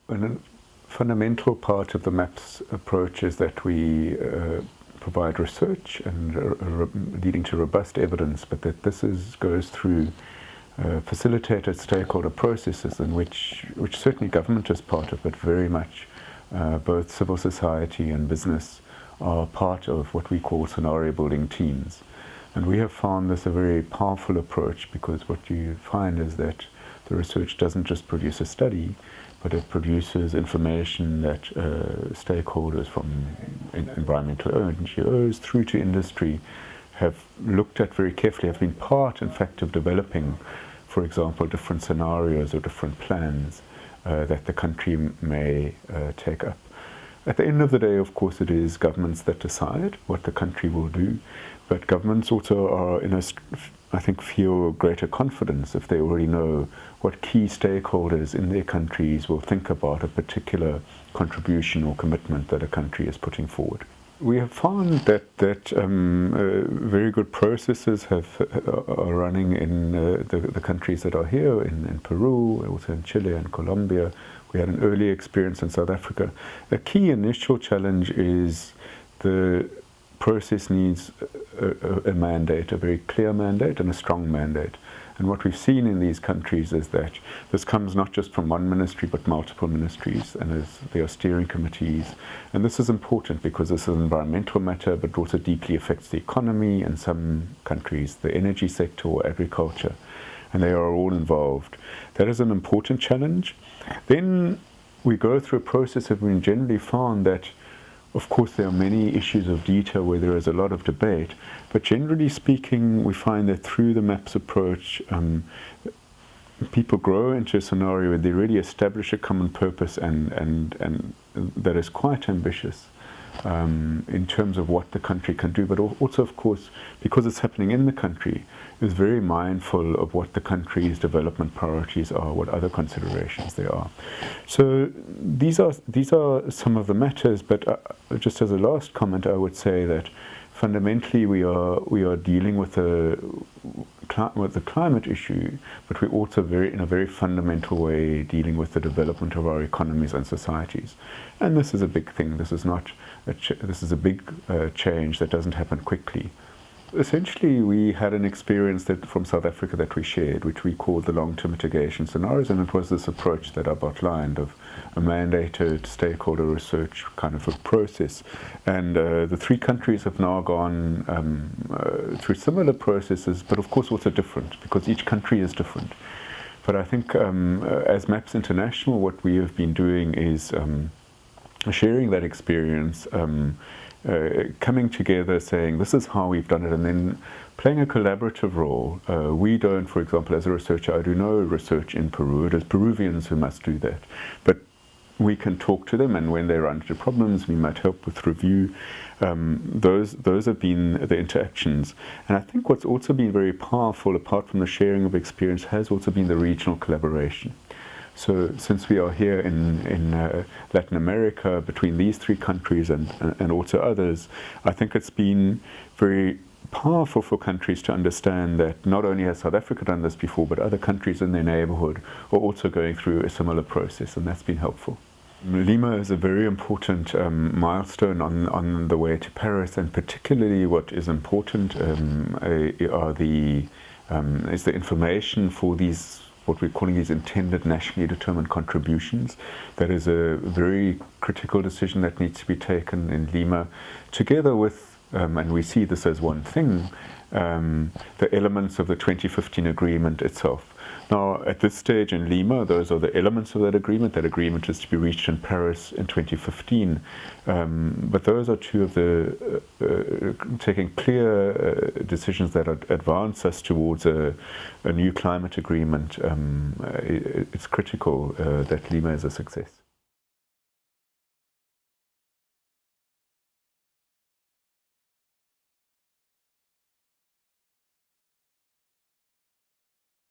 a fundamental part of the MAPS approach is that we provide research and leading to robust evidence, but that this goes through facilitated stakeholder processes in which certainly government is part of, but very much both civil society and business are part of what we call scenario building teams. And we have found this a very powerful approach, because what you find is that the research doesn't just produce a study, but it produces information that stakeholders from environmental NGOs through to industry have looked at very carefully, have been part, in fact, of developing, for example, different scenarios or different plans that the country may take up. At the end of the day, of course, it is governments that decide what the country will do, but governments also are, I think, feel greater confidence if they already know what key stakeholders in their countries will think about a particular contribution or commitment that a country is putting forward. We have found that very good processes are running in the countries that are here, in Peru, also in Chile and Colombia. We had an early experience in South Africa. A key initial challenge is the process needs a mandate, a very clear mandate and a strong mandate. And what we've seen in these countries is that this comes not just from one ministry, but multiple ministries, and there are steering committees. And this is important because this is an environmental matter, but also deeply affects the economy, in some countries, the energy sector or agriculture, and they are all involved. That is an important challenge. Then we go through a process that we generally found that, of course, there are many issues of detail where there is a lot of debate, but generally speaking, we find that through the MAPS approach, people grow into a scenario where they really establish a common purpose and that is quite ambitious in terms of what the country can do, but also, of course, because it's happening in the country, is very mindful of what the country's development priorities are, what other considerations there are. So these are some of the matters, but just as a last comment, I would say that fundamentally we are dealing with the climate issue, but we're also in a very fundamental way dealing with the development of our economies and societies. And this is a big thing. This is not this is a big change that doesn't happen quickly. Essentially, we had an experience from South Africa that we shared, which we called the long-term mitigation scenarios, and it was this approach that I've outlined of a mandated stakeholder research kind of a process. And the three countries have now gone through similar processes, but of course also different, because each country is different. But I think as MAPS International, what we have been doing is sharing that experience, coming together, saying this is how we've done it, and then playing a collaborative role. We don't, for example, as a researcher, I do no research in Peru. It is Peruvians who must do that. But we can talk to them, and when they run into problems, we might help with review. Those have been the interactions. And I think what's also been very powerful, apart from the sharing of experience, has also been the regional collaboration. So since we are here in Latin America, between these three countries and also others, I think it's been very powerful for countries to understand that not only has South Africa done this before, but other countries in their neighborhood are also going through a similar process, and that's been helpful. Lima is a very important milestone on the way to Paris, and particularly what is important is the information for these, what we're calling these intended nationally determined contributions. That is a very critical decision that needs to be taken in Lima, together with, and we see this as one thing, the elements of the 2015 agreement itself. Now, at this stage in Lima, those are the elements of that agreement. That agreement is to be reached in Paris in 2015. But those are two of the taking clear decisions that advance us towards a new climate agreement. It's critical that Lima is a success.